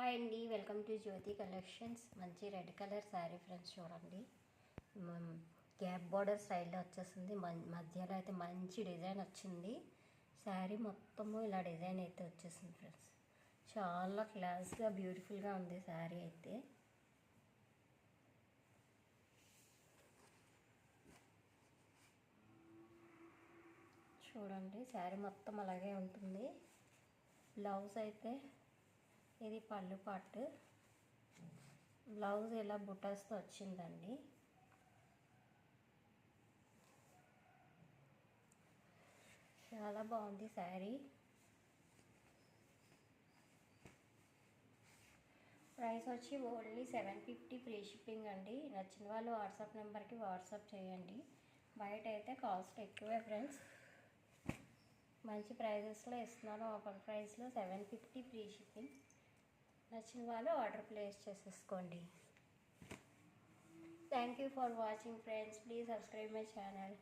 Hi అండి, welcome to Jyothi collections. మంచి red colour sari friends చూడండి. గ్యాప్ బార్డర్ స్టైల్లో వచ్చేసింది. మధ్యలో అయితే మంచి డిజైన్ వచ్చింది. శారీ మొత్తము ఇలా డిజైన్ అయితే వచ్చేసింది ఫ్రెండ్స్. చాలా క్లాస్గా బ్యూటిఫుల్గా ఉంది శారీ అయితే. చూడండి, శారీ మొత్తం అలాగే ఉంటుంది. బ్లౌజ్ అయితే ఇది పళ్ళు పాటు. బ్లౌజ్ ఇలా బుటాస్తో వచ్చిందండి. చాలా బాగుంది శారీ. ప్రైస్ వచ్చి ఓన్లీ 750 ఫ్రీ షిప్పింగ్ అండి. నచ్చిన వాళ్ళు వాట్సాప్ నెంబర్కి వాట్సాప్ చేయండి. బయట అయితే కాస్ట్ ఎక్కువే ఫ్రెండ్స్. మంచి ప్రైజెస్లో ఇస్తున్నాను. ఆఫర్ ప్రైస్లో 750 ఫ్రీ షిప్పింగ్. నచ్చిన వాళ్ళు ఆర్డర్ ప్లేస్ చేసేసుకోండి. Thank you for watching friends. Please subscribe my channel.